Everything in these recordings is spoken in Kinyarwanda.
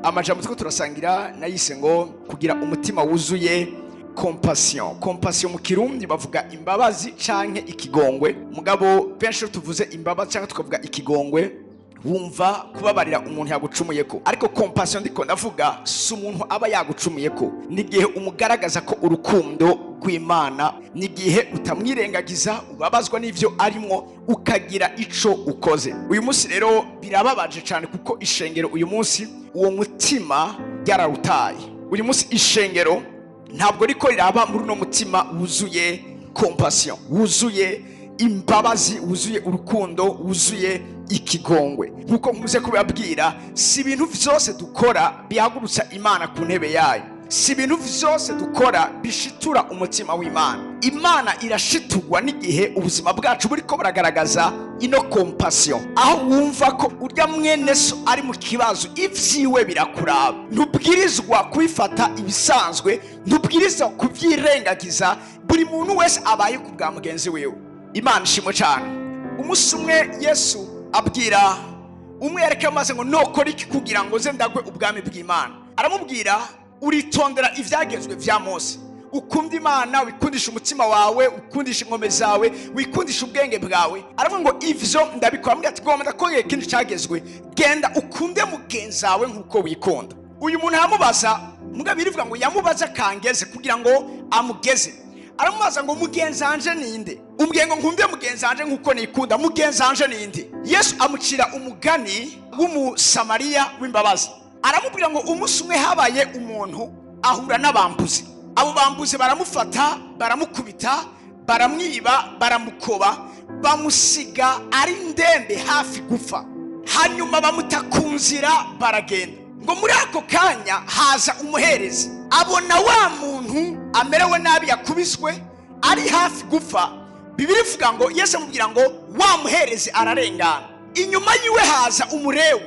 amajambo two turasangira nayise ngo kugira umutima wuzuye compassion. Compassion mu Kirundi bavuga imbabazi canke ikigongwe, mugabo benshi tuvuze imbabazi canke tukavuga ikigongwe wumva kubabarira umuntu yagucumuyeko. Ariko compassion ndiko ndavuga si umuntu aba yagucumuyeko, ni gihe umugaragaza ko urukundo rw'Imana, ni gihe utamwirengagiza, ubabazwa n'ivyo arimo ukagira ico ukoze. Uyu munsi rero birababaje cyane kuko ishengero uyu munsi uwo mutima yararutaye. Uyu munsi ishengero ntabwo riko riraba muri no mutima wuzuye compassion, wuzuye imbabazi, wuzuye urukundo, wuzuye ikigongwe. Nkuko nkuze kubabwira, si ibintu vyose dukora bihagurutsa Imana ku ntebe yayo, si ibintu vyose dukora bishitura umutima w'Imana. Imana irashitugwa n'igihe ubuzima bwacu buriko buragaragaza ino compassion, aho wumva ko urya mwene so ari mu kibazo, ivyiwe birakuraba, ntubwirizwa kubifata ibisanzwe, ntubwirizwa kuvyirengagiza. Buri muntu wese abaye ku bwa mugenzi wewe. Imana ishimwe cyane. Umunsi umwe Yesu abwira umwe yareke amaze ngo nokora iki kugira ngo ze ndagwe ubwami bw'Imana. Aramubwira uritondera ivyagezwe vya Mose, ukunda Imana, wikundisha umutima wawe, ukundisha ingome zawe, wikundisha ubwenge bwawe. Aravuga ngo ivyo ndabikora. Mbwa ati gomba ndakogeye kindi cyagezwe, genda ukunde mugenzi wawe nkuko wikunda. Uyu muntu aramubaza, mbwa birivuga ngo yamubaza kangeze kugira ngo amugeze. Aramubaza ngo mugenzi wanje ninde? Umbwiye ngo nkunde mugenzi wanje nkuko nikunda, mugenzi wanje ninde? Yesu amucira umugani w'umusamariya w'imbabazi. Aramubwira ngo umunsi umwe habaye umuntu ahura n'abambuzi. Abo bambuzi baramufata, baramukubita, baramwiba, baramukoba, bamusiga ari ndembe hafi gupfa. Hanyuma bamutakunzira baragenda. Ngo muri ako kanya haza umuherezi, abona wa muntu amerewe nabi, yakubiswe, ari hafi gupfa. Bibiri ivuga ngo Yesu amubwira ngo wa muherezi ararengana. Inyuma yiwe haza umurewi.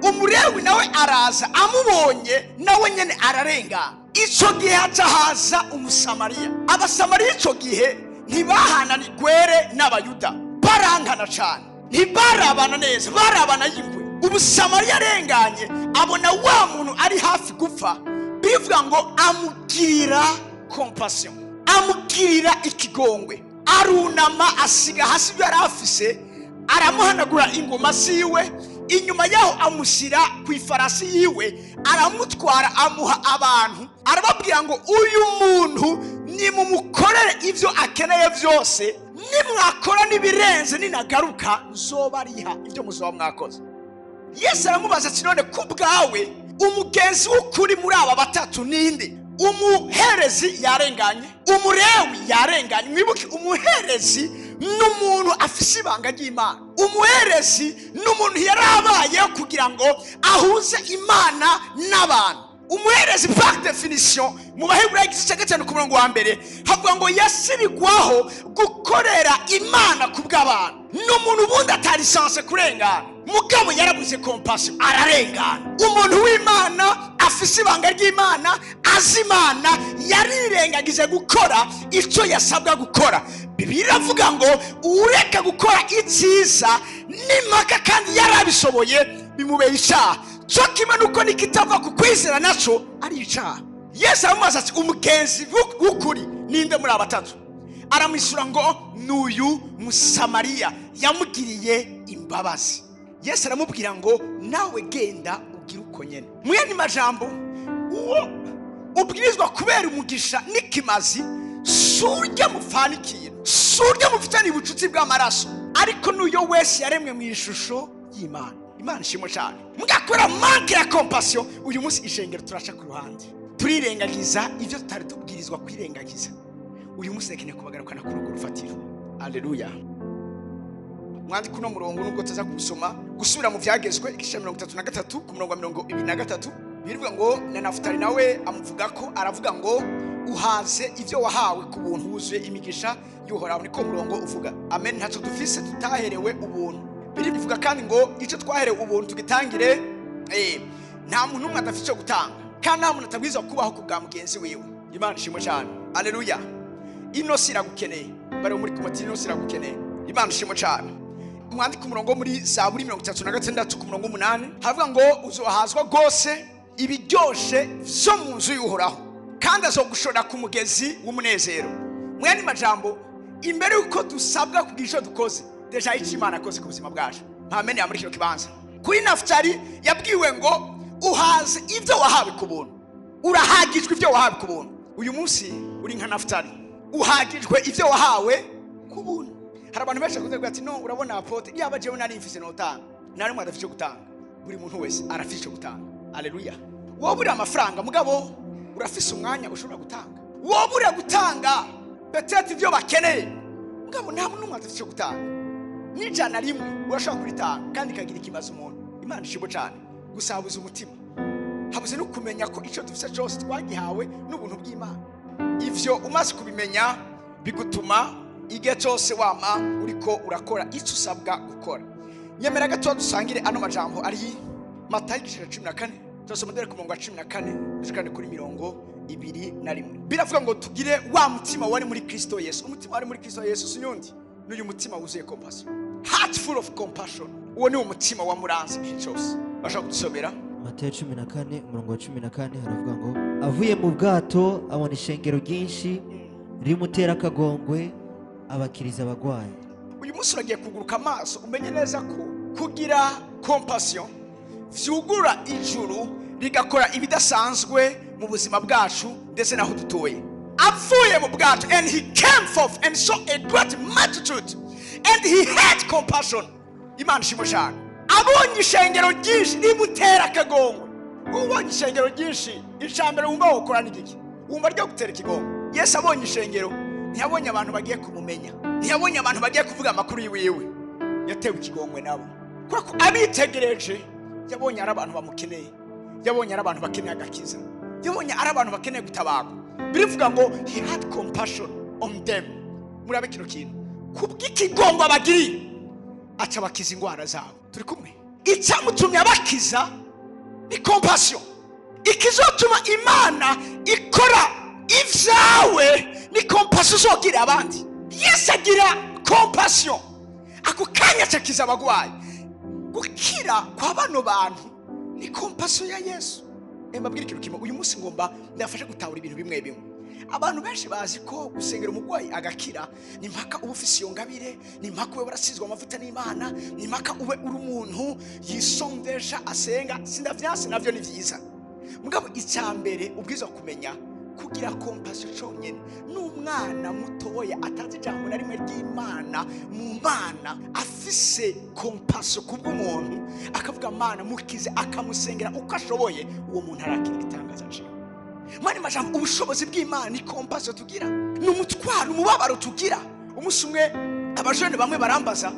Umurewi nawe araza, amubonye nawe nyene ararengana. Ico gihe haza umusamariya. Abasamariya ico gihe ntibahana ni gwere n'abayuda, barangana cyane, ntibarabana neza, barabana yingwe. Umusamariya arenganye, abona wa muntu ari hafi gupfa, bivuga ngo amugirira compassion, amugirira ikigongwe. Arunama asiga hasi ibyo yarafise, aramuhanagura ingoma ziwe, inyuma yaho amushyira ku ifarasi yiwe, aramutwara amuha abantu. Arababwira ngo uyu muntu nimumukorere ivyo akeneye vyose, nimwakora nibirenze ninagaruka nzobariha ivyo muzoba mwakoze. Yesu aramubaza ati none kubwawe umugenzi w'ukuri muri aba batatu ninde? Umuherezi yarenganye, umurewi yarenganye. Mwibuke umuherezi n'umuntu afise ibanga ry'Imana. Umuherezi n'umuntu yarabaye kugira ngo ahuze Imana n'abantu. Umuherezi par definition mu Baheburayo igice cya 5 ku murongo wa mbere havuga ngo yasibigwaho gukorera Imana kubw'abantu. N'umuntu bundi atari chance kurengana, mugabo yarabuze compassion ararengana. Umuntu w'Imana afise ibanga ry'Imana, azimana, yarirengagije gukora icyo yasabwa gukora. Bibiliya iravuga ngo ureka gukora icyiza nimaka kandi yarabishoboye bimubera icyaha. Cyo kimwe nuko nikitava ku kwizera naco ari icyaha. Yesu aramubaza ati umugenzi w'ukuri ninde muri abatatu? Aramwisura ngo n'uyu musamariya yamugiriye imbabazi. Yesu aramubwira ngo nawe genda ugira uko nyene. Mwene majambo uwo ubwirizwa kubera umugisha n'ikimazi, surya mufanikiye, surya mufitani ubucuti bw'amaraso, ariko n'uyo wese yaremwe mu ishusho y'Imana. Imana ishimwe cyane. Mugakora manque ya compassion. Uyu munsi ishengero turasha ku ruhande, turirengagiza ivyo tutari tubwirizwa kwirengagiza. Uyu munsi rekene kubagarukana ku rugo rufatiro. Haleluya. Mwandiko kuno murongo nubwo tuza gusoma gusubira mu vyagezwe igice 33 ku murongo wa 23 birivuga ngo na Nafutali nawe amuvuga ko, aravuga ngo uhaze ivyo wahawe ku buntu wuzuye imigisha y'Uhoraho. Niko murongo uvuga. Amen. Ntacyo dufise tutaherewe ubuntu. Biri bivuga kandi ngo icyo twaherewe ubuntu tugitangire. Nta muntu umwe adafite cyo gutanga, kandi nta muntu atabwirizwa kubaho ku bwa mugenzi wiwe. Imana ishimwe cyane. Haleluya. Ino siragukeneye, bari muri kumati ino siragukeneye. Imana ishimwe cyane. umwandiko umurongo muri Zaburi 36 ku murongo 8 havuga ngo uzohazwa gose ibiryoshe vyo mu nzu y'Uhoraho kandi azogushora ku mugezi w'umunezero. Mwene majambo imbere yuko dusabwa kugira ico dukoze deja Imana akoze ku buzima bwacu. Amen. Ya muri kino kibanza kuri Nafutali yabwiwe ngo uhaze ivyo wahawe ku buntu, urahagijwe ivyo wahawe ku buntu. Uyu munsi uri nka Nafutali uhagijwe ivyo wahawe ku buntu. Hari abantu benshi bakunze kuvuga ati no urabona apote yaba jewe nari mfise notanga nari mwe adafite gutanga. Buri muntu wese arafite gutanga. Haleluya. Wowe uri amafaranga mugabo urafise umwanya ushobora gutanga. Wowe uri gutanga betete ivyo bakeneye mugabo nta muntu adafite gutanga. Nijana rimwe urashobora kuritanga kandi kagira ikibazo umuntu. Imana ishibo cyane gusabuza umutima. Habuze no kumenya ko ico dufise cyose twagihawe n'ubuntu bw'Imana. Ivyo umaze kubimenya bigutuma igihe cyose wama uriko urakora icyo usabwa gukora. Nyemera gato dusangire ano majambo ari Matayo 14 turasoma ku murongo wa 14 dushikane kuri 21. Biravuga ngo tugire wa mutima wari muri Kristo Yesu. Umutima wari muri Kristo Yesu sinyundi n'uyu mutima wuzuye compassion, heart full of compassion. Uwo ni umutima wa muranzi cyose. Bashaka kudusomera Matayo 14 umurongo wa 14 haravuga ngo avuye mu bwato abona ishengero ryinshi rimutera akagongwe abakiriza abagwayi. Uyu munsi uragiye kuguruka amaso umenye neza ko kugira compassion vyugura ijuru rigakora ibidasanzwe mu buzima bwacu ndetse naho dutoye. Avuye mu bwato and he came forth and saw a great multitude and he had compassion. Imana shimushaka abonye ishengero ryinshi rimutera akagongwe. Ubonye ishengero ryinshi icambere wumva ukora n'igiki wumva ryo gutera ikigongwe. Yesu abonye ishengero ntiyabonye abantu bagiye kumumenya, ntiyabonye abantu bagiye kuvuga amakuru yiwe, yatewe ikigongwe nabo kuko abitegereje yabonye ari abantu bamukeneye, yabonye ari abantu bakeneye agakiza, yabonye ari abantu bakeneye gutabarwa. Birivuga ngo he had compassion on them. Murabe kino kintu kubw'ikigongwe abagiriye aca bakiza ingwara zabo. Turi kumwe icyamutumye abakiza ni compassion. Ikizotuma Imana ikora ivyawe ni compassion zogira abandi. Yesu agira compassion ako kanya cyakiza abagwayi. Gukira kwa bano bantu ni compassion ya Yesu. Mbabwira ikintu kimwe uyu munsi ngomba ndafashe gutahura ibintu bimwe bimwe. Abantu benshi bazi ko gusengera umugwayi agakira ni mpaka uba ufise iyo ngabire, ni mpaka ube barasizwe amavuta n'Imana, ni mpaka ube uri umuntu yisondesha asenga. Sindavyanse navyo ni vyiza mugabo icyambere ubwiza kumenya kugira compassion cyonyene n'umwana mutoya atazi ijambo na rimwe ry'Imana mu mana afise compassion kubw'umuntu akavuga Mana mukize akamusengera uko ashoboye, uwo muntu arakira igitangaza cyo. Mani majambo ubushobozi bw'Imana ni compassion tugira, n'umutwaro umubabaro tugira. Umunsi umwe abajene bamwe barambaza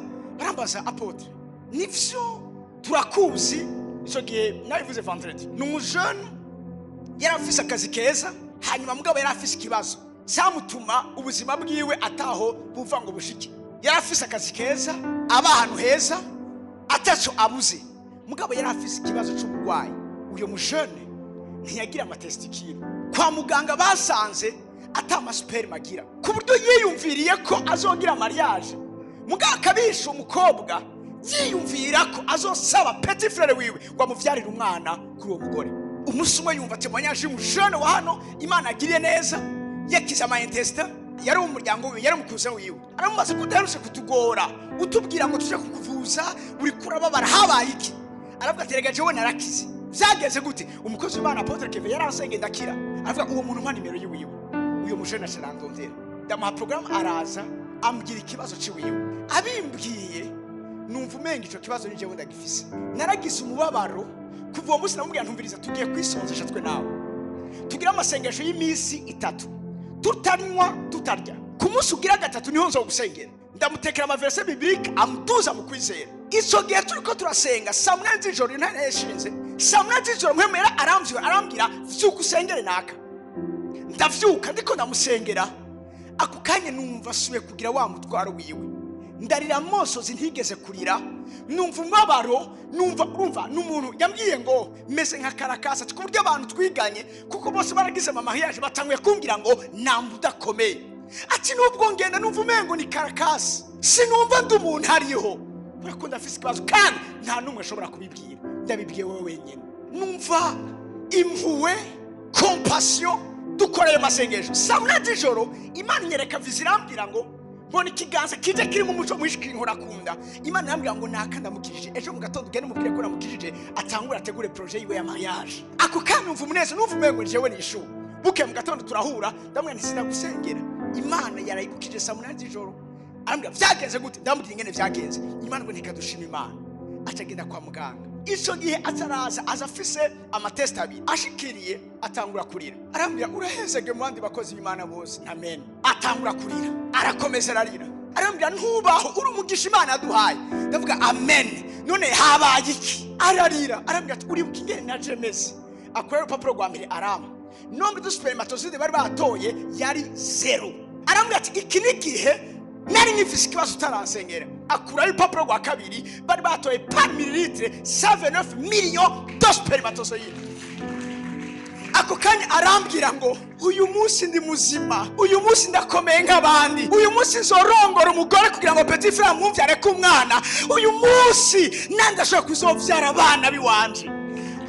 apotre nivyo turakuzi ico gihe nabivuze vendredi n'umujene yarafise akazi keza hanyuma mugabo yarafise ikibazo cyamutuma ubuzima bwiwe ataho buva ngo bushike. Yarafise akazi keza aba ahantu heza ataco abuze mugabo yarafise ikibazo cy'ubugwayi. Uyo mujene ntiyagira amatestikiro kwa muganga basanze atama sperme agira ku buryo yiyumviriye ko azogira mariage muganga akabisha umukobwa yiyumvira ko azosaba petit frère wiwe ngo amuvyarire umwana kuri uwo mugore. Umunsi umwe yumva témoignage y'umujene wa hano Imana agiriye neza yakiza ama intestin yari umuryango wiwe yari umukuze wiwe aramumaze kudaherutse kutugora utubwira ngo tuje kukuvuza uri kurababara habaye iki. Aravuga ati rega jewe narakize. Byageze gute? Umukozi w'Imana Apotre Kevin yarasenge ndakira avuga uwo muntu mpa nimero yiwe. Uyo mujene arandondera ndamuha programme araza ambwira ikibazo ciwiwe abimbwiye numva umenga ico kibazo ni jewe ndagifise. Naragize umubabaro kuva uwo munsi namubwira ntumviriza tugiye kwisonzesha twe nawe tugira amasengesho y'imisi 3 tutanywa tutarya. Ku munsi ugira gatatu niho nzo gusengera ndamutekera ama verset biblique amutuza mu kwizera. Ico gihe turiko turasenga saa 8 z'ijoro intare yashinze saa 8 z'ijoro mwemera arambwira vyuka usengere naka. Ndavyuka ndiko ndamusengera ako kanya numva suye kugira wa mutwaro wiwe ndarira amosozi ntigeze kurira numva umubabaro numva n'umuntu yambwiye ngo meze nka karakasa ku buryo abantu twiganye kuko bose baragize mariage batanguye kumbwira ngo namba udakomeye. Ati nubwo ngenda numva umengo ni karakasa sinumva ndi umuntu hariho urakunda afise ikibazo kandi nta n'umwe ashobora kubibwira, ndabibwiye wowe wenyine. Numva impuhwe, compassion, dukoreye amasengesho saa munani z'ijoro. Imana inyereka vizi irambwira ngo mbona ikiganza kije kiri mu muco mwinshi kinkora kunda. Imana irambwira ngo nakandamukirije ejo mu gatondo ugende mubwire ko namukirije atangura ategure projet yiwe ya mariage. Ako kandi numva umunezero, numva umengo jewe nishu. Buke mu gatondo turahura, ndamwe ntisina gusengera. Imana yarayigukije saa munani z'ijoro. Arambwira vyagenze gute? Ndamubwira ingene vyagenze. Imana ngo nikadushima Imana. Acagenda kwa muganga. Ico gihe ataraza azafise amatest abiri, ashikiriye atangura kurira. Arambwira urahezege mu bandi bakozi b'Imana bose. Amen. Atangura kurira, arakomeza ararira. Arambwira ntubaho, uri umugisha Imana yaduhaye. Ndavuga amen. None habaye iki? Ararira. Arambwira ati uri bukingene na Jemezi. Akorera urupapuro rwa mbere arama. Nombre de spermatozoide bari batoye yari 0. Arambwira ati iki ni gihe nari nyifise ikibazo utaransengera. Akura urupapuro rwa kabiri bari batoye par millilitre 79 millions de spermatozoide. Ako kanya arambwira ngo uyu munsi ndi muzima, uyu munsi ndakomeye nk'abandi, uyu munsi nzorongora umugore kugira ngo petit frère mumvyare ku mwana, uyu munsi nandashobora kuzovyara abana biwanje.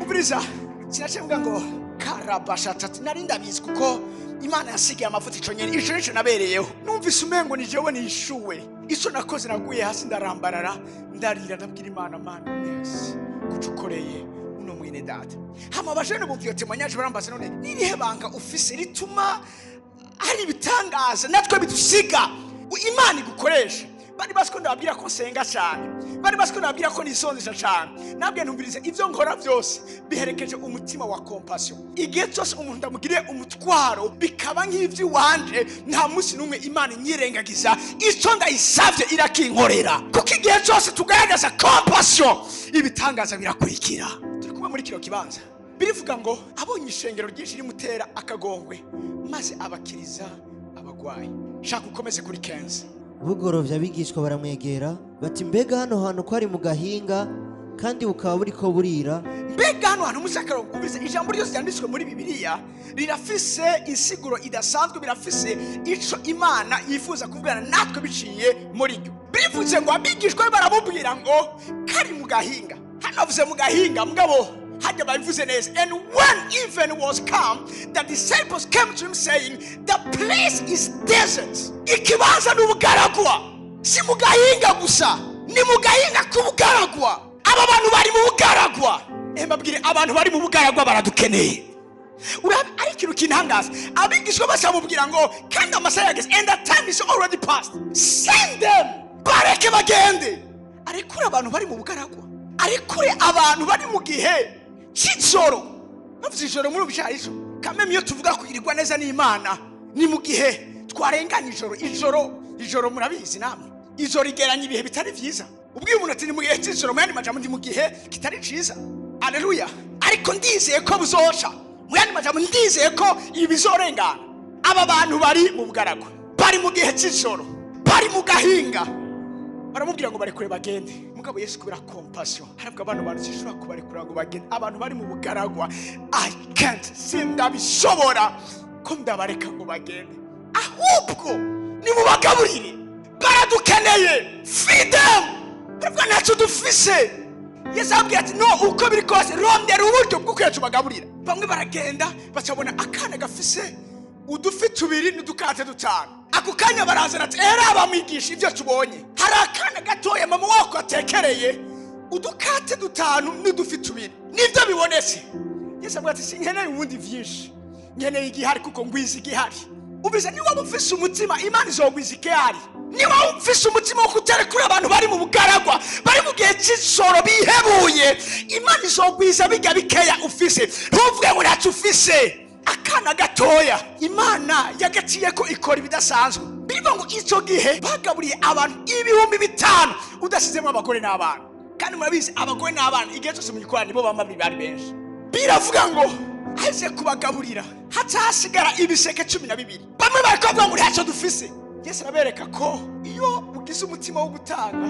Ubiriza sinacembwa ngo karabashatati nari ndabizi kuko Imana yasigiye amavuta ico nyene, ico nico nabereyeho. Numvise umengo ni jewe nishuwe. Ico nakoze naguye hasi ndarambarara, ndarira ndabwira Imana, Mana yes kucukoreye uno mwene data. Hama bajene bumviye temanyaje barambaza none nirihe banga ufise rituma ari bitangaza natwe bidusiga Imana igukoresha. Bari basiko ndababwira ko nsenga cyane, bari basiko ndababwira ko nisonzesha cyane. Nabwiye ntumvirize ivyo nkora byose biherekeje umutima wa compassion. Igihe cyose umuntu ndamugiriye umutwaro bikaba nk'ivyo wanje, nta musi numwe Imana nyirengagiza ico ndayisavye irakinkorera. Kuko igihe cyose tugaragaza compassion ibitangaza birakurikira. Turi kumwe muri kiro kibanza birivuga ngo abonye ishengero ryinshi rimutera akagongwe maze abakiriza abagwayi. Shaka ukomeze kuri 15. Bugorovya abigishwa baramwegera bati mbega hano hantu ko ari mu gahinga kandi bukaba buriko burira. Mbega hano hantu musakaro umvise ijambo ryose ryanditswe muri Bibiliya rirafise insiguro idasanzwe, birafise ico Imana yifuza kuvugana natwe biciye muri ryo. Bivuze ngo abigishwa baramubwira ngo kari mu gahinga. Hano avuze mu gahinga mugabo hajya babivuze neza. And when even was come, the disciples came to him saying, the place is desert. Ikibanza n'ubugaragwa. Si mu gahinga gusa, ni mu gahinga k'ubugaragwa. Aba bantu bari mu bugaragwa. Mbabwire abantu bari mu bugaragwa baradukeneye. Urabe ari ikintu kintangaza. Abigishwa basamubwira ngo kandi amasaha yageze and the time is already past. Send them. Bareke bagende. Arikure abantu bari mu bugaragwa. Arikure abantu bari mu gihe cy'ijoro. Navuze ijoro muri ubisharizo. Kameme iyo tuvuga kugirirwa neza n'Imana ni mu gihe twarenganye ijoro murabizi namwe. Ijoro rigeranye ibihe bitari vyiza. Ubwiye umuntu ati ni mu gihe cy'ijoro muyandi majambo ndi mu gihe kitari ciza. Haleluya. Ariko ndizeye ko buzoca. Muyandi majambo ndizeye ko ibizorengana. Aba bantu bari mu bugaragwa, bari mu gihe cy'ijoro, bari mu gahinga. Baramubwira ngo barekure bagende. Mugabo Yesu kubera compassion harabwa abantu barishishura kubarekura ngo bagende. Abantu bari mu bugaragwa, I can't sindabishobora ko ndabareka ngo bagende. Ahubwo ni mu bagaburire, baradukeneye. Feed them. Harabwa naco dufise. Yesu abwiye ati no uko biri kose rondera uburyo bwo kwecu bagaburira. Bamwe baragenda bacabona akana gafise udufi tubiri n'udukate dutanu. Ako kanya barazana ati era abamwigisha ivyo tubonye. Hari akana gatoya mama wako atekereye udukate dutanu n'udufi tubiri. Nivyo bibonetse. Yesu abwiye ati sinkeneye ubundi vyinshi, nkeneye igihari kuko ngwiza igihari. Ubize ni waba ufise umutima Imana izogwiza igihari. Ni waba ufise umutima wo kuterekura abantu bari mu bugaragwa, bari mu gihe cy'ijoro bihebuye, Imana izogwiza bijya bikeya ufise. Ntuvuge ngo ntacyo ufise. Akana gatoya Imana yagaciye ko ikora ibidasanzwe. Bivuga ngo icyo gihe bagaburiye abantu 5,000 udasizemo abagore n'abana. Kandi murabizi abagore n'abana igihe cyose mu gikorano nibo bamabiri bari benshi. Biravuga ngo aje kubagaburira hatasigara ibiseke 12. Bamwe bakavuga ngo ntacyo dufise. Yesu arabereka ko iyo ugize umutima wo gutanga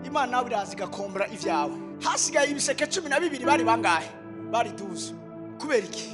Imana nawe irazi gakombra ivyawe. Hasigaye ibiseke 12 bari bangahe? Bari 12. Kubera iki?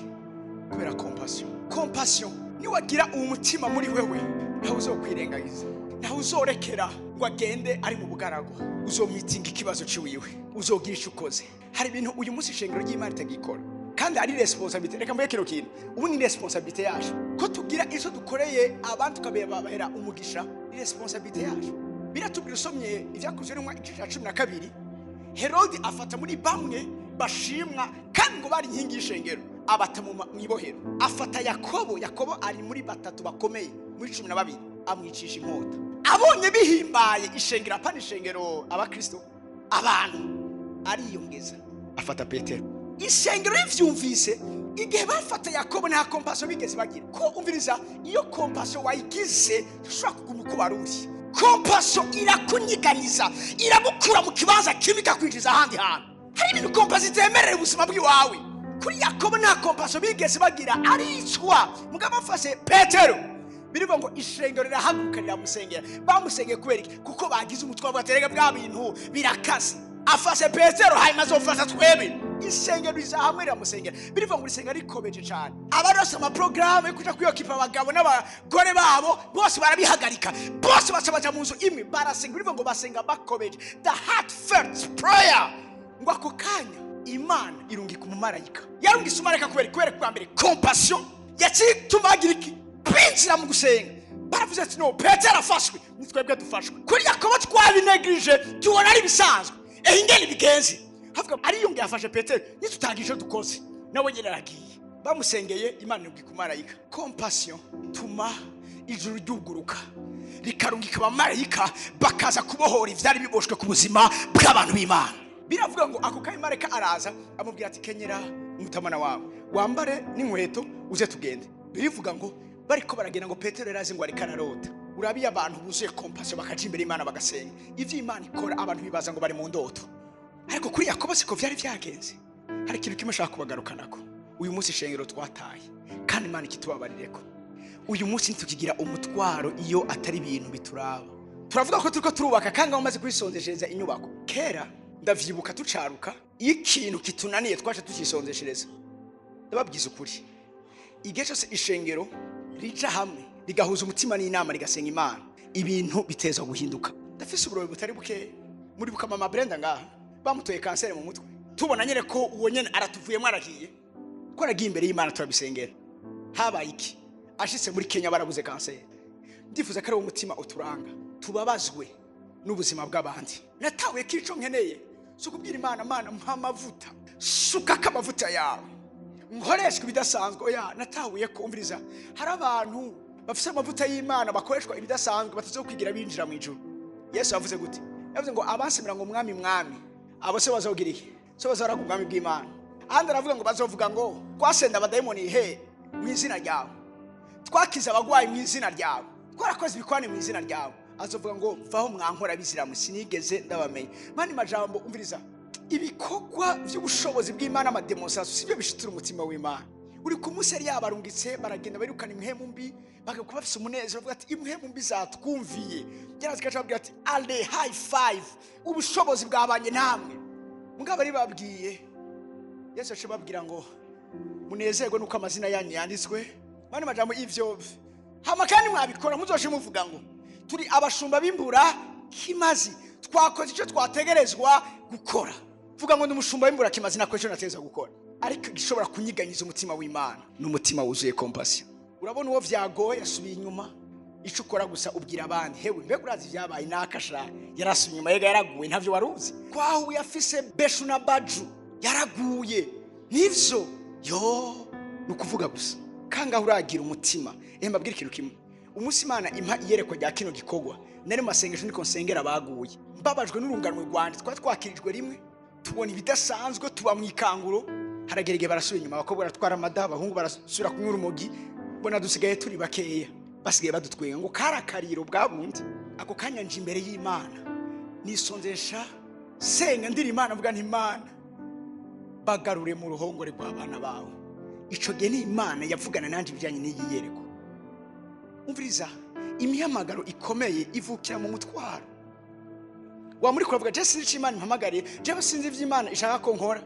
Kubera compassion. Compassion ni wagira umutima muri wewe ntawe uzokwirengagiza. ntawe uzorekera ngo agende ari mu bugaragu. Uzomitinga ikibazo ciwiwe, uzogira ico ukoze. Hari ibintu uyu munsi ishengero ry'Imana itagikora, kandi ari responsabilité. Reka mbuye kino kintu, ubu ni responsabilité yacu ko tugira ico dukoreye abantu tukabahera umugisha. Ni responsabilité yacu. Biratubwira usomye ivyakozwe n'umwa 12, Herodi afata muri bamwe bashimwa kandi ngo bari inkingi y'ishengero, abata mu ibohero. Afata Yakobo ari muri batatu bakomeye muri 12, amwicisha inkota. Abonye bihimbaye ishengero, apana ishengero abakristo, abantu ariyongeza afata Petero. Ishengero rivyumvise, igihe bafata Yakobo nta compassion bigeze bagira. Ko umviriza, iyo compassion wayigize ushaka kuguma uko baruzi. Compassion irakunyiganiza, irabukura mu kibanza kimwe ikakwinjiza ahandi hantu. Hari ibintu compassion itemerera ubuzima bw'iwawe. Kuri Yakobo nta compassion bigeze bagira, aricwa. Mugabo afashe Petero, birivuga ngo ishengero rirahaguruka riramusengera. Bamusengeye kubera iki? Kuko bagize umutwe w'abaterega bwa bintu birakase. Afashe Petero hanyuma azofasha twebe. Ishengero rizahamwe riramusengera. Birivuga ngo isengero rikomeje cyane. Abarose ama programme kuja kwiyokipa abagabo n'abagore babo bose barabihagarika. Bose bacabaja mu nzu imwe barasenga. Birivuga ngo basenga bakomeje. The heartfelt prayer. Ngo ako kanya Imana irungika umumarayika. Yarungise umumarayika kubera kwa mbere compassion yacitumagira iki? Pinzira mu gusenga. Baravuze ati no, Petero afashwe, nitwebwe dufashwe. Kuri Yakobo twabinegirije tubona ari bisanzwe. Ingene bigenzi. Havuga ariyongeye afashe Petero, nitutangije dukoze. Nawe nyene aragiye. Bamusengeye Imana irungika umumarayika. Compassion tuma ijuru ryuguruka. Rikarungika abamarayika bakaza kubohora ivyari biboshwe ku buzima bw'abantu b'Imana. Biravuga ngo ako kayimarayika araza amubwira ati kenyera umutamana wawe, wambare n'inkweto uze tugende. Birivuga ngo bariko baragenda ngo Petero yarazi ngo areka narota. Urabiye abantu buzuye compassion bakaja imbere Imana bagasenga. Ivyo Imana ikora abantu bibaza ngo bari mu ndoto. Ariko kuri Yakobo siko vyari vyagenze. Hari ikintu kimwe shaka kubagarukanako. Uyu munsi ishengero twataye kandi Imana ikitubabarireko. Uyu munsi nitukigira umutwaro iyo atari ibintu bituraba. Turavuga ko turiko turubaka kandi bamaze kwisonzeshereza inyubako. Kera ndavyibuka tucaruka ikintu kitunaniye twaje tukisonzeshereza. Ndababwiza ukuri, igihe cyose ishengero rija hamwe rigahuza umutima n'inama rigasenga Imana, ibintu biteza guhinduka. Ndafise uburobe butari buke muri buka mama Brenda ngaha bamutoye kansere mu mutwe, tubona nyene ko uwo nyene aratuvuye mwaragiye ko aragiye imbere y'Imana turabisengera. Habaye iki? Ashitse muri Kenya barabuze kansere. Ndifuza ko ari umutima uturanga, tubabazwe n'ubuzima bw'abandi. Natawe kico nkeneye so kubwira Imana, Mana mpa mavuta, suka kamavuta yawe nkoreshwa ibidasanzwe. Oya, natahuye ko umviriza, hari abantu bafise amavuta y'Imana bakoreshwa ibidasanzwe batazo kwigira binjira mu ijuru. Yesu yavuze gute? Yavuze ngo abansemera ngo mwami mwami, abo se bazogira iki? So bazara ku mwami bw'Imana. Ahandi aravuga ngo bazovuga ngo twasenda abadayimoni he mu izina ryawe, twakiza abagwayi mu izina ryawe, twarakoze ibikwani mu izina ryawe. Azovuga ngo vaho mwankora biziramu sinigeze ndabamenye. Mani majambo umviriza, ibikorwa by'ubushobozi bw'Imana amademonstration sibyo bishitura umutima w'Imana. Uri ku munsi yari yabarungitse baragenda barukana imhemu mbi, bagakuba bafise umunezero bavuga ati imhemu mbi zatwumviye. Yarazi kaca babwira ati ale high five, ubushobozi bwabanye namwe. Mugabo ari babwiye Yesu ashobabwira ngo munezerwe nuko amazina yanyu yanditswe. Mani majambo ivyo hama kandi mwabikora muzoshe muvuga ngo turi abashumba b'imbura kimazi, twakoze icyo twategerezwa gukora. Vuga ngo ndumushumba w'imbura kimazi nako icyo nateza gukora. Ariko gishobora kunyiganyiza umutima w'Imana n'umutima wuzuye compassion. Urabona uwo vyagoye yasubiye inyuma, ico ukora gusa ubwira abandi hewe mbega urazi vyabaye nakashara yarasubiye inyuma yega yaraguye ntavyo waruzi. Kwaho yafise Beshu na Baju yaraguye nivyo yo nukuvuga gusa kanga uragira umutima. Mbabwira ikintu kimwe, umunsi Imana impa iyerekwa rya kino gikogwa nari masengesho niko nsengera baguye, mbabajwe n'urunganwe rwanje twakirijwe rimwe, tubona ibidasanzwe, tuba mu ikanguro. Haragerege barasubira inyuma, abakobwa baratwara amada, abahungu barasubira kunywa urumogi, bona dusigaye turi bakeya, basigaye badutwenga ngo karakariro bwabundi. Ako kanya nje imbere y'Imana nisonzesha senga ndiri Imana, avuga nti Imana bagarure mu ruhongore rw'abana bawe. Ico gihe ni Imana yavugana nanje ibijanye n'iyiyereko. Umviriza, imihamagaro ikomeye ivukira mu mutwaro. Wa muri kuvuga je sinzi Imana impamagariye, je sinzi ivy'Imana ishaka ko nkora.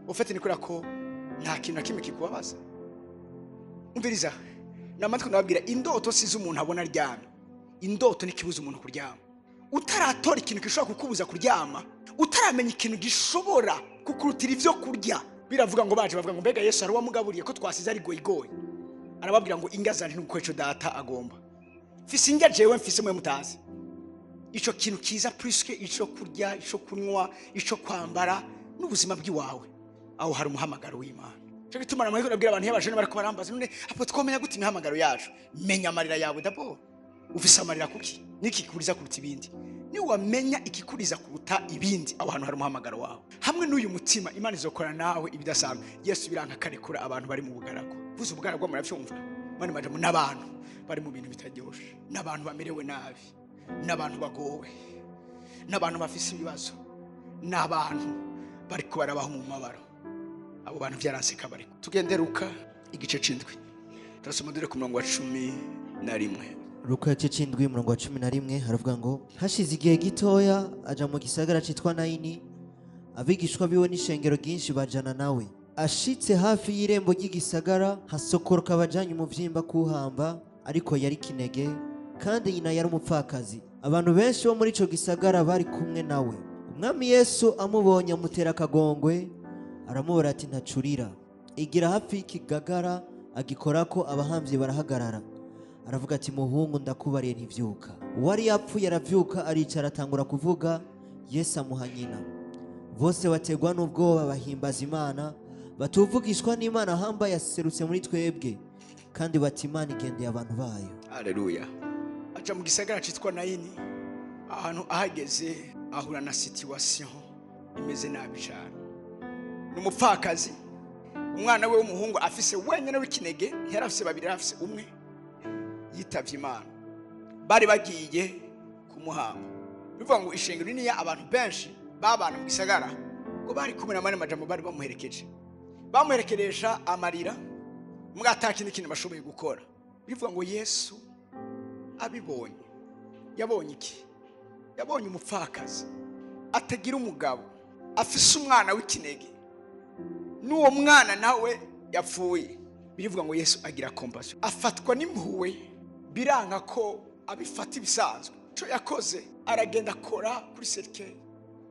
Ufite nikora ko nta kintu nakimwe kikubabaza. Umviriza, namatwe nababwira indoto sizo umuntu abona ryana. indoto n'ikibuza umuntu kuryama. Utaratora ikintu gishobora kukubuza kuryama, utaramenya ikintu gishobora kukurutira ivyo kurya, biravuga ngo baje bavuga ngo mbega Yesu ari wamugaburiye ko twasize ari goyigoyi. Arababwira ngo ingazanti nuko ico data agomba. Fise inga jewe mfise mwe mutazi. Ico kintu kiza priske ico kurya, ico kunywa, ico kwambara n'ubuzima bw'iwawe. Aho hari umuhamagaro w'Imana. Cyo gituma namwe kurabwira abantu y'abajene bariko barambaza none apo twomenya gute imihamagaro yacu. Menya amarira yawe dabo. Ufise amarira kuki? Niki kikuriza kuruta ibindi? Ni wamenya ikikuriza kuruta ibindi aho hantu hari umuhamagaro wawe. Hamwe n'uyu mutima Imana izokora nawe ibidasanzwe. Yesu biranka karekura abantu bari mu bugarago. Vuze ubugarago muravyumva. Mani majamo n'abantu bari mu bintu bitaryoshe. N'abantu bamerewe nabi. N'abantu bagowe. N'abantu bafise ibibazo. N'abantu bari kubarabaho mu mabaro. Abo bantu byaranseka bari. Tugenderuka igice c'indwi. Turasoma dure ku murongo wa 11. Luka igice c'indwi umurongo wa 11 haravuga ngo hashize igihe gitoya aja mu gisagara citwa Naini, abigishwa biwe n'ishengero ryinshi bajana nawe. Ashitse hafi y'irembo ry'igisagara hasokoroka abajanye umuvyimba kuhamba, ariko yari kinege kandi nyina yari umupfakazi. Abantu benshi bo muri ico gisagara bari kumwe nawe. Umwami Yesu amubonye amutera akagongwe, aramubura ati ntacurira. Igira hafi y'ikigagara agikorako, abahamvyi barahagarara. Aravuga ati muhungu ndakubariye ntivyuka. Uwari yapfuye aravyuka aricara atangura kuvuga. Yesu amuha nyina. Bose bategwa n'ubwoba bahimbaza Imana, batuvugishwa n'Imana hamba yaserutse muri twebwe, kandi bati Imana igendeye abantu bayo. Haleluya. Aja mu gisagara citwa Naini, ahantu ahageze ahura na situation imeze nabi cyane. N'umupfakazi, umwana we w'umuhungu afise wenyene w'ikinege, ntiyarafise babiri, yarafise umwe. Yitavye Imana. Bari bagiye kumuhamba. Bivuga ngo ishengero ni ya abantu benshi babana mu gisagara ngo bari kumwe na Mani majambo bari bamuherekeje. Bamuherekeresha amarira, mwatakindi kintu bashoboye gukora. Bivuga ngo Yesu abibonye. Yabonye iki? Yabonye umupfakazi atagira umugabo, afise umwana w'ikinege. N'uwo mwana nawe yapfuye. Bivuga ngo Yesu agira compassion. Afatwa n'impuhwe, biranga ko abifata ibisanzwe. Cyo yakoze aragenda akora kuri serikeri.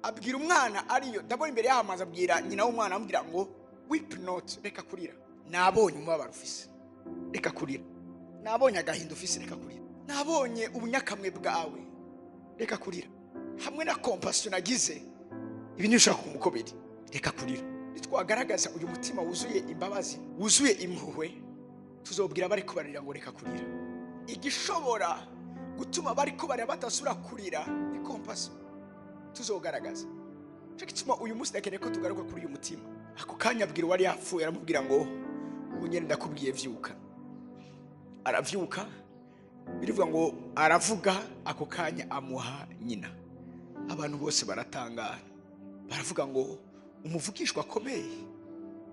Abwira umwana ariyo ndabona imbere y'amazi, abwira nyina w'umwana amubwira ngo weep not, reka kurira. Nabonye umubabaro ufise, reka kurira. Nabonye agahinda ufise, reka kurira. Nabonye ubunyakamwe bwawe, reka kurira. Hamwe na compassion nagize ibintu ushaka kumukobera, reka kurira. Nitwagaragaza uyu mutima wuzuye imbabazi, wuzuye impuhwe, tuzobwira bari kubarira ngo reka kurira. Igishobora gutuma bari kubarira batasura kurira ni compassion tuzogaragaza. Cyo gituma uyu munsi ndakeneye ko tugaruka kuri uyu mutima. Ako kanya abwira wari yapfuye, aramubwira ngo ubu nyene ndakubwiye vyuka. Aravyuka, birivuga ngo aravuga, ako kanya amuha nyina. Abantu bose baratangara, baravuga ngo umuvugishwa akomeye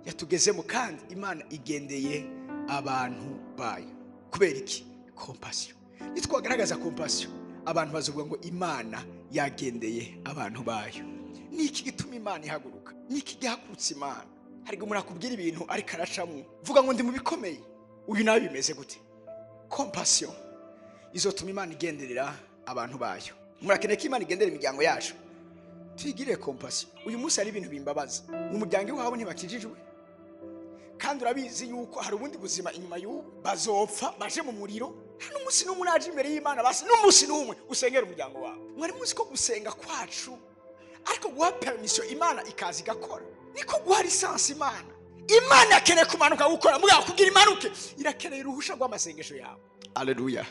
yatugezemo, kandi Imana igendeye abantu bayo. Kubera iki? Compassion. Nitwagaragaza compassion, abantu bazovuga ngo Imana yagendeye abantu bayo. Niki gituma Imana ihaguruka? Niki gihagurutse Imana? Hari umuntu akubwira ibintu ariko aracamwe, vuga ngo ndi mu bikomeye. Uyu nawe bimeze gute? Compassion izotuma Imana igenderera abantu bayo. Murakeneye ko Imana igendera imiryango yacu, tuyigirire compassion. Uyu munsi hari ibintu bimbabaza. Mu muryango wawe ntibakijijwe, kandi urabizi yuko hari ubundi buzima inyuma y'ubu, bazopfa baje mu muriro. Hano umunsi n'umwe uraje imbere y'Imana, basi n'umunsi n'umwe usengera umuryango wawe. Mwari muzi ko gusenga kwacu ariko guha permission Imana ikazi igakora, niko guha lisansi Imana. Imana yakeneye kumanuka gukora, mugabo kugira imanuke irakeneye uruhusha rw'amasengesho yawe. Haleluya.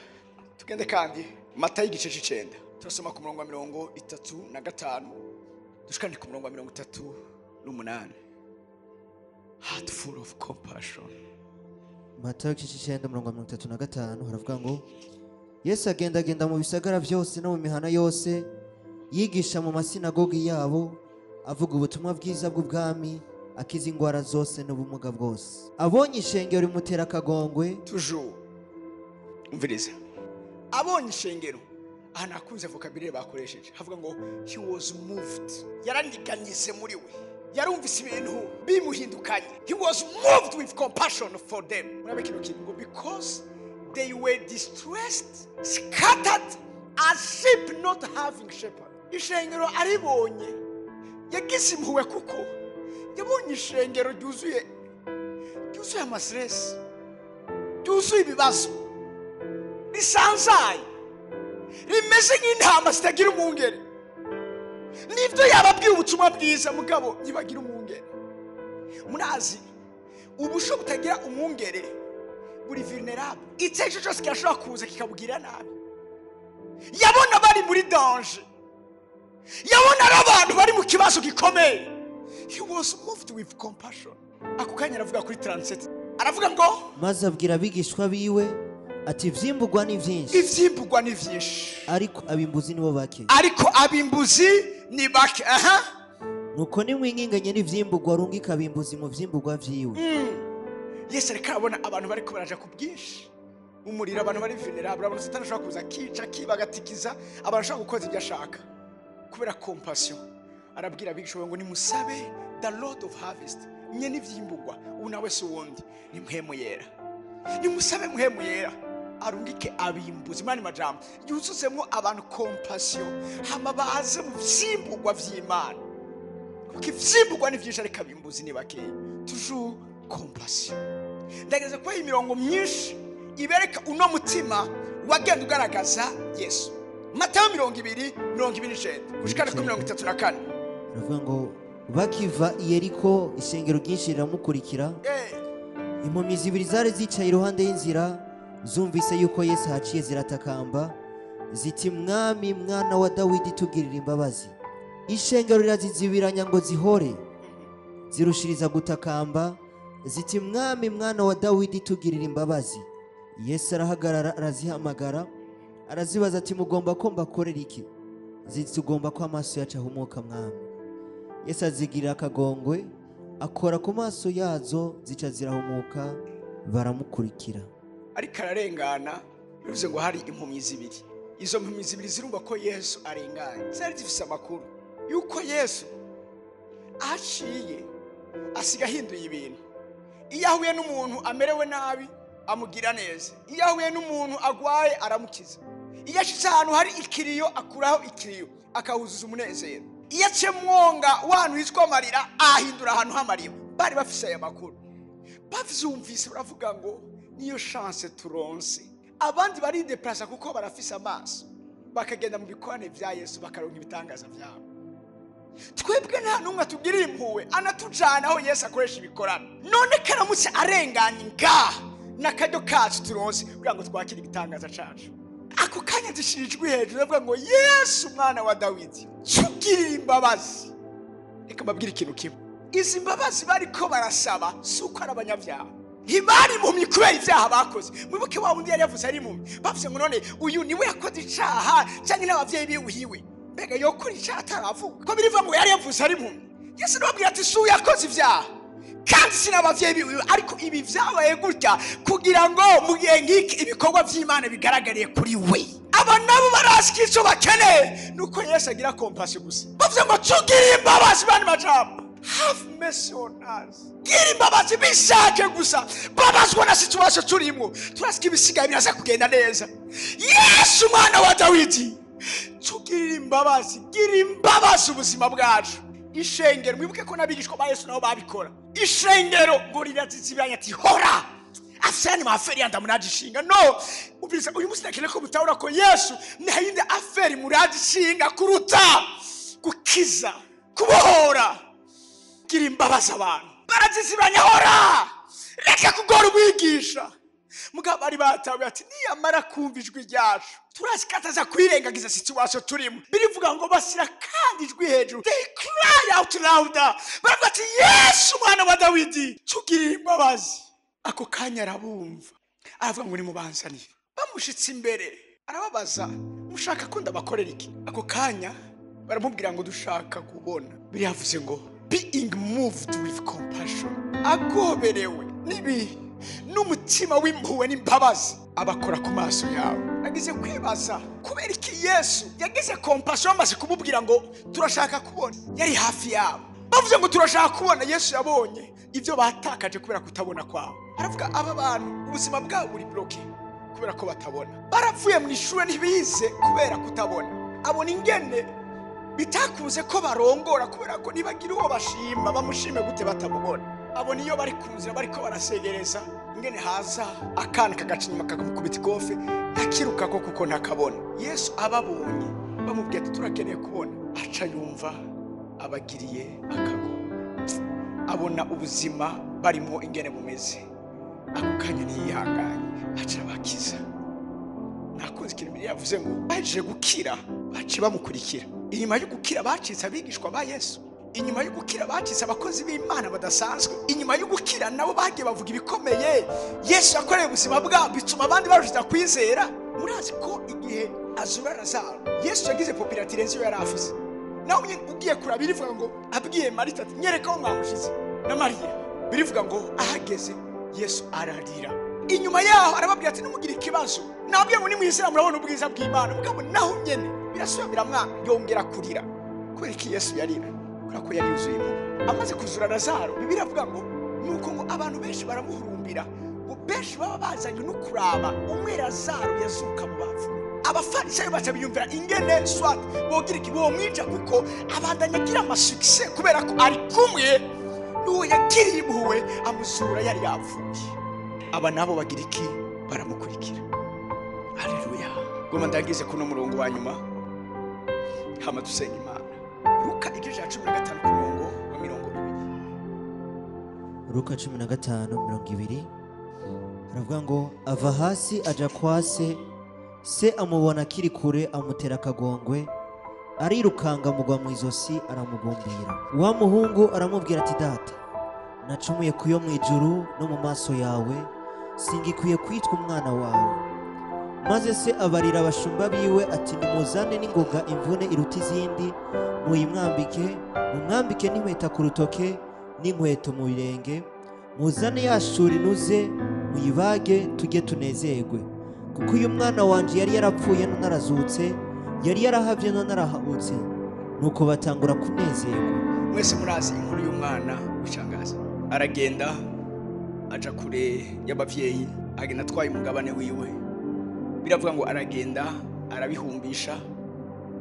Tugende kandi Matayo igice c'9, turasoma ku murongo wa 35 dushikane ku murongo wa 38. Heart full of compassion. Matayo igice c'9 umurongo wa 35 haravuga ngo Yesu agenda mu bisagara byose no mu mihana yose, yigisha mu masinagogi yabo, avuga ubutumwa bwiza bw'ubwami, akiza ingwara zose n'ubumuga bwose. Abonye ishengero rimutera akagongwe. Toujours umvirize, abonye ishengero, aha nakunze vocabulaire bakoresheje, havuga ngo he was moved. Yarandiganyize muri we, yarumvise ibintu bimuhindukanye. He was moved with compassion for them. Murabe kino kintu ngo because they were distressed, scattered as sheep not having shepherd. Ishengero aribonye yagize impuhwe kuko yabonye ishengero ryuzuye amastress, ryuzuye ibibazo, risanzaye, rimeze nk'intama zitagira umwungeri. Nibyo yababwiye ubutumwa bwiza mugabo ntibagira umwungeri. Murazi ubusho butagira umwungeri buri vulnerable. Icyo cyose cyashobora kuza kikabugira nabi. Yabona bari muri danger, yabona abantu bari mu kibazo gikomeye. He was moved with compassion. Ako kanya aravuga kuri 37, aravuga ngo maze abwira abigishwa biwe ati ivyimburwa ni vyinshi ariko abimbuzi nibo bake. Nuko nimwinginganye n'ivyimburwa rungika abimbuzi mu vyimburwa vyiwe. Yesu ariko abona abantu bari kubaraja ku bwinshi, umuriro, abantu bari vulnerable, abantu Satani ashobora kuza kica kibagatikiza, abantu ashobora gukoza ibyo ashaka. Kubera compassion arabwira abigishwa ngo nimusabe the Lord of harvest, nye n'ivyimburwa, ubu nawe se wundi ni mpemu yera. Nimusabe mpemu yera arungike abimbuzi, mani majambo yuzuzemwo abantu compassion, hama baze mu vyimburwa vy'Imana. Kuko ivyimburwa ni vyinshi ariko abimbuzi ni bakeya. Toujours compassion. Ndageze kwa imirongo myinshi ibereka uno mutima wagenda ugaragaza Yesu. Matayo 20:29 gushikana kuri 34. Aravuga ngo bakiva i Yeriko ishengero ryinshi riramukurikira. Impumyi zibiri zari zicaye iruhande y'inzira zumvise yuko Yesu haciye ziratakamba ziti mwami mwana wa Dawidi tugirira imbabazi. Ishengero rirazizibiranya ngo zihore, zirushiriza gutakamba ziti mwami mwana wa Dawidi tugirira imbabazi. Yesu arahagarara arazihamagara arazibaza ati mugomba ko mbakorera iki? Ziti tugomba ko amaso yacu ahumuka mwami. Yesu azigirira akagongwe akora ku maso yazo zica zirahumuka baramukurikira. Ariko ararengana bivuze ngo hari impumyi zibiri. Izo mpumyi zibiri zirumva ko Yesu arenganye, zari zifise amakuru yuko Yesu aciye asiga hinduye ibintu. Iyo ahuye n'umuntu amerewe nabi amugira neza, iyo ahuye n'umuntu agwaye aramukiza, iyo ashitse ahantu hari ikiriyo akuraho ikiriyo akahuzuza umunezero, iyo acemwonga wantu hitwa amarira ahindura ahantu h'amarira. Bari bafise aya makuru, bavyumvise baravuga ngo niyo chance turonse. Abandi bari deplasa kuko barafise amaso bakagenda mu bikorane vya Yesu bakaronka ibitangaza vyabo. Twebwe nta numwe tubwira impuwe anatujana aho Yesu akoresha ibikorano. None karamutse arenganye ngaha n'akaryo kacu turonse kugira ngo twakire ibitangaza cacu. Ako kanya dushirijwe hejuru avuga ngo Yesu mwana wa Dawidi tugirira imbabazi. Reka mbabwire ikintu kimwe, izi mbabazi bariko barasaba suko ari abanyavyaha, ntibari impumyi kubera ivyaha bakoze. Mwibuke wa wundi yari yavuze ari impumyi, bavuze ngo none uyu niwe yakoze icaha canke n'abavyeyi biwe, mbega yokora icaha ataravuga ko birivuga ngo yari yavuze ari impumyi. Yesu arababwira ati su yakoze ivyaha kandi sinabavyeyi biwe, ariko ibi vyabaye gutya kugira ngo mu gihe ngiki ibikorwa vy'Imana bigaragariye kuri we. Aba nabo barashika ico bakeneye nuko Yesu agira compassion gusa. Bavuze ngo tugirire imbabazi bani majambo, have mercy on us. Gira imbabazi bishake gusa, babazwa na situation turimo, turasika ibisigaye biraza kugenda neza. Yesu mwana wa Dawidi tugirire imbabazi, gira imbabazi ubuzima bwacu. Ishengero mwibuke ko nabigishwa ba Yesu nabo babikora. Ishengero ngo rirazizibiranya ati hora afsani maferi yanda munajishinga. No, ubiriza uyu musi nakene ko mutahura ko Yesu ntayinde aferi murajishinga kuruta gukiza, kubohora. Gira imbabazi abantu barazizibiranya hora, reka kugora ubwigisha. Mugabo bari batawe ati niyamara kumva ijwi ryacu turasikataza kwirengagiza situation turimo. Birivuga ngo basira kandi ijwi hejuru, they cry out louder, baravuga ati Yesu mwana wa Dawidi tugirire imbabazi. Ako kanya arabumva aravuga ngo nimubanzanire. Bamushitse imbere arababaza mushaka ko ndabakorera iki? Ako kanya baramubwira ngo dushaka kubona. Biriyavuze ngo being moved with compassion, agoberewe nibi n'umutima w'impuhwe n'imbabazi abakora ku maso yawe. Nagize kwibaza kubera iki Yesu yagize compassion amaze kumubwira ngo turashaka kubona. Yari hafi yabo, bavuze ngo turashaka kubona. Yesu yabonye ibyo batakaje kubera kutabona kwabo. Aravuga aba bantu ubuzima bwabo buri bloke kubera ko batabona. Baravuye mu ishuri ntibize kubera kutabona. Abona ingene bitakuze ko barongora kubera ko nibagira uwo bashima bamushime gute batamubona. Abona iyo bari kunzira bariko barasegereza ingene haza akana kagacinyuma kakamukubita ikofe ntakiruka ko kuko ntakabona. Yesu ababonye bamubwiye ati turakeneye kubona, aca yumva abagiriye akago. Abona ubuzima barimo ingene bumeze, ako kanya ntiyihanganye aca bakiza. Nakoze ikintu yavuze ngo baje gukira bace bamukurikira. Inyuma yo gukira bacitse abigishwa ba Yesu. Inyuma yo gukira bacitse abakozi b'Imana badasanzwe. Inyuma yo gukira nabo bagiye bavuga ibikomeye Yesu yakoreye ubuzima bwabo bituma abandi barushita kwizera. Murazi ko igihe azura Lazaro Yesu yagize popularité yari afise. Nawe ugiye kuraba birivuga ngo abwiye Marita ati nyereka aho mwamushize na Mariya. Birivuga ngo ahageze Yesu ararira. Inyuma yaho arababwira ati numugira ikibazo nabwiye ngo nimwizera murabona ubwiza bw'Imana. Mugabo naho nyene birasubira mwana yongera kurira kubera iki Yesu yarira kubera ko yari yuzuye impuhwe. Amaze kuzura Lazaro Bibiliya avuga ngo nuko ngo abantu benshi baramuhurumbira ngo benshi baba bazanye no kuraba umwe Lazaro yazuka mu bapfu. Abafarisayo baca biyumvira ingene swat bogira iki bomwica kuko abandanya agira amasuccess kubera ko ari kumwe n'uwo yagiriye impuhwe amuzura yari yapfuye. Aba nabo bagira iki baramukurikira. Haleluya. Goma ndagize kuno murongo wa nyuma hama dusenga Imana. Luka 15 ku murongo wa 20. Luka 15:20 aravuga ngo ava hasi aja kwa se amubona kiri kure amutera akagongwe arirukanga mugwa mu izosi aramugumbira. Wa muhungu aramubwira ati data nacumuye kuyo mu ijuru no mu maso yawe singikwiye kwitwa umwana wawe. Maze se abarira abashumba biwe ati nimuzane n'ingoga imvune iruta izindi mumwambike n'impeta ku rutoke n'inkweto mu birenge, muzane yashuri nuze muyibage tujye tunezerwe, kuko uyu mwana wanje yari yarapfuye none arazutse, yari yarahavye none arahabutse. Nuko batangura kunezerwa. Mwese murazi inkuru y'umwana w'ishangazi. Aragenda aja kure y'abavyeyi, agenda atwaye umugabane wiwe. Biravuga ngo aragenda arabihumbisha,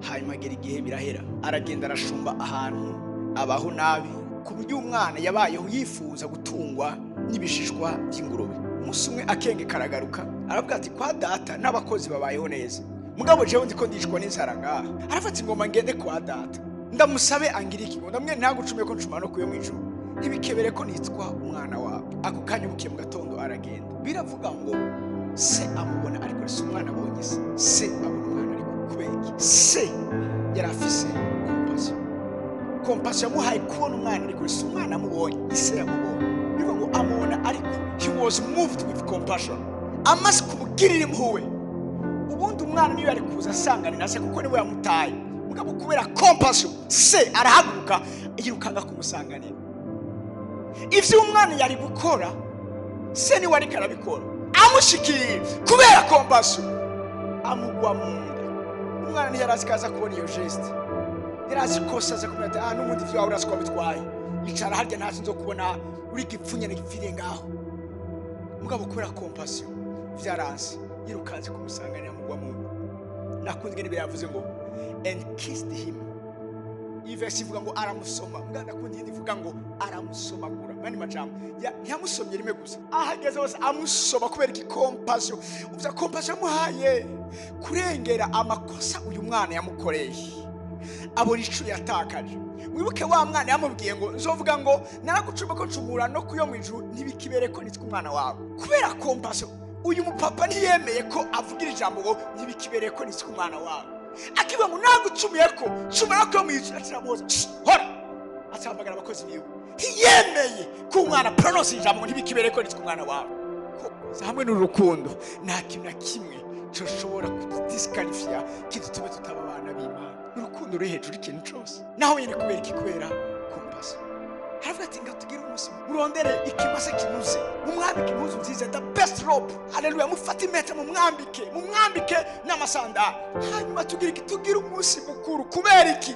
hanyuma agera igihe birahera. Aragenda arashumba ahantu abaho nabi ku buryo umwana yabayeho yifuza gutungwa n'ibishishwa by'ingurube. Umusumwe akenge karagaruka aravuga ati kwa data n'abakozi babayeho neza, mugabo jewe ndiko ndishwa n'inzara ngaha. Arafata ingoma ngende kwa data ndamusabe angira ikigo, ndamwe ntagucume ko ncuma no kuyo mwijuru ntibikebere ko nitwa umwana wawe. Ako kanya bukiye mu gatondo aragenda. Biravuga ngo se amubona ariko si umwana abonye se abona umwana ariko kubera iki? Se yari afise compassion yamuhaye kubona umwana ariko si umwana amubonye, ise yamubonye. Bivuga ngo amubona ariko he was moved with compassion. Amaze kumugirira impuhwe. Ubundi umwana niyo yari kuza asanganira se kuko niwe yamutaye, mugabo kubera compassion se arahaguruka yirukanga kumusanganira. Ivyo umwana yari gukora se niwe ariko arabikora, amushikiriye kubera compassion amugwa mu nda. Umwana ntiyarazi kaza kubona iyo geste, yarazi kosa za kumenya n'umundi vyo urasi kwa bitwaye icara harya ntazi nzo kubona uri gipfunye n'igipfire ngaho. Mugabo kubera compassion vyaranze yirukanze kumusanganira mugwa mu nda. Nakundi ngene biravuze ngo and kissed him. Ivesi ivuga ngo aramusoma, muganda kundi ivuga ngo aramusomagura. Mani majambo ntiyamusomye rimwe gusa, ahageze hose amusoma kubera iki compassion. Uvya compassion muhaye kurengera amakosa uyu mwana yamukoreye, abona ico yatakaje. Mwibuke wa mwana yamubwiye ngo nzovuga ngo naragucuma ko ncumura no kuyo mwijuru ntibikibere ko nitwa umwana wawe. Kubera compassion uyu mupapa ntiyemeye ko avugira ijambo ngo ntibikibere ko nitwa umwana wawe. Akiba ngo nagucumiye ko cumura ko mwijuru atiramuza hora atambagara abakozi biwe. Ntiyemeye ko umwana pronounce ijambo ngo ntibikibere ko nitwa umwana wawe. Hamwe n'urukundo nta kintu na kimwe coshobora kudisqualifier kidutume tutaba abana b'Imana. Urukundo ruri hejuru ikintu cyose. Naho nyine kubera iki? Kubera compassion. Haravuga ati ngatugire umunsi murondere ikimase kinuze mumwambike impuzu nziza, the best robe. Haleluya. Mufate impeta mumwambike n'amasandali, hanyuma tugire umunsi mukuru. Kubera iki?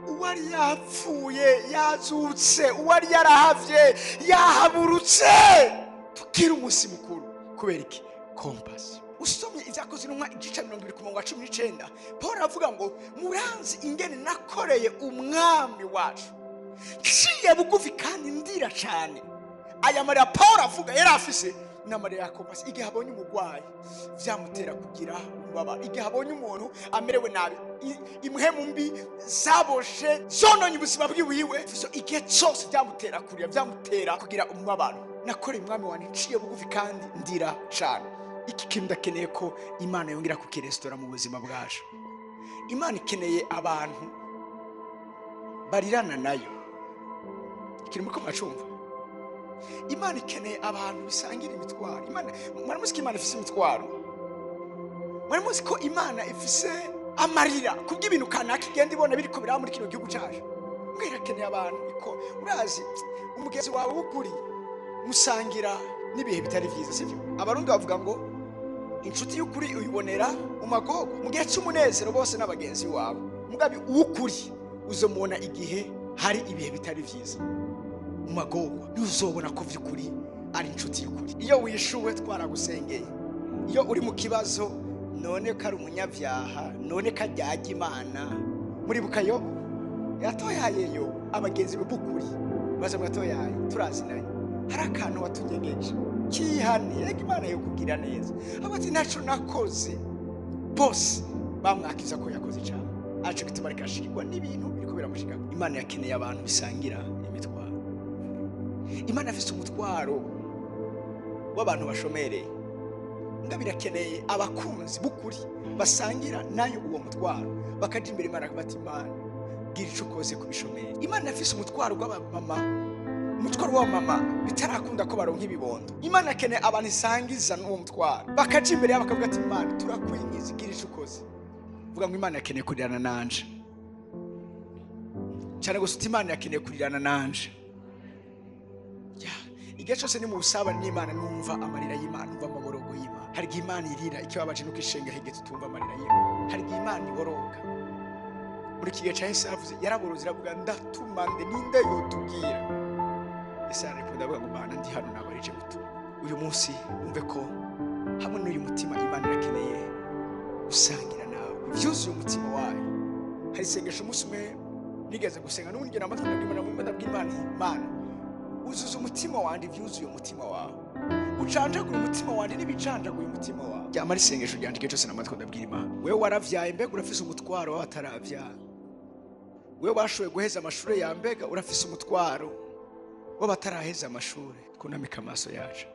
Uwari yapfuye yazutse, uwari yarahavye yahaburutse. Tugire umunsi mukuru. Kubera iki? Compassion. usomye ibyakozwe n'intumwa igice 20:19 Paul avuga ngo muranzi ingene nakoreye umwami wacu nciye bugufi kandi ndira cyane. Aya marira Paul avuga yari afise n'amarira ya kompasi. Igihe abonye umugwayi vyamutera kugira ububabare, igihe abonye umuntu amerewe nabi, imhemu mbi zaboshe zononye ubuzima bwiwiwe, igihe cyose vyamutera kurira, vyamutera kugira umubabaro. Nakoreye umwami wanjye nciye bugufi kandi ndira cyane. Iki kintu ndakeneye ko Imana yongera kukirestora mu buzima bwacu. Imana ikeneye abantu barirana nayo. Ikintu muko macumva. Imana ikeneye abantu bisangira imitwaro. Imana mwaramuzi ko Imana ifise imitwaro. Mwaramuzi ko Imana ifise amarira kubw'ibintu kanaka igenda ibona biriko biraba muri kino gihugu cyacu. Mbwira ikeneye abantu iko urazi umugenzi wawe w'ukuri musangira n'ibihe bitari vyiza, sivyo? Abarundi bavuga ngo inshuti y'ukuri uyibonera mu magogo, mu gihe cy'umunezero bose n'abagenzi wawe. Mugabi uw'ukuri uzomubona igihe hari ibihe bitari vyiza. Mu magogo ntuzobona ko vy'ukuri ari inshuti y'ukuri. Iyo wishuwe twaragusengeye, iyo uri mu kibazo none ko ari umunyavyaha, none ko ajyaga Imana, muri bukayo yatoyayeyo abagenzi b'ukuri baza mwatoyaye turazinanye. Hari akantu watunyegeje kihane, yego Imana yo kugira neza. Abati naco nakoze boss bamwakiza ko yakoze cyane, aje gituma rikashirwa n'ibintu biriko biramushika. Imana yakeneye abantu bisangira imitwaro. Imana afise umutwaro w'abantu bashomereye. Ndabirakeneye abakunzi b'ukuri basangira nayo uwo mutwaro, bakaja imbere Imana bati Imana gira ico ukoze kubishomera. Imana afise umutwaro w'abamama, umutwaro w'abamama bitarakunda ko baronka ibibondo. Imana akeneye abantu isangiza n'uwo mutwaro, bakaja imbere yabo bakavuga ati Imana turakwingiza gira ico ukoze. Vuga ngo Imana yakeneye kurirana nanje cyane gusa, Imana yakeneye kurirana nanje. Igihe cyose ni mu busabane n'Imana numva amarira y'Imana, numva amaborogo y'Imana. Hari igihe Imana irira ikibabaje nuko ishenga higeze tumva amarira y'Imana. Hari igihe Imana iboroga. Muri kigihe cya Yesu yavuze yaraboroze iravuga ndatumande ninde yotubwira. Yesu arikunda avuga ngo Mana ndi hano nabarije gutu. Uyu munsi umve ko hamwe n'uyu mutima Imana irakeneye gusangira nawe, vyuzuye umutima wayo. Hari isengesho umunsi umwe nigeze gusenga n'ubundi n'amatwi ndabw'Imana, Imana uzuza umutima wanje vyuzuye umutima wawe, ucanjagura umutima wanje n'ibicanjaguye umutima wawe. Ryamara isengesho ryanje igihe cyose n'amatwi ndabwira Imana, wewe waravyaye mbega urafise umutwaro w'abataravyaye. Wewe washoboye guheza amashuri ya mbega urafise umutwaro w'abataraheza amashuri. Twunamika amaso yacu.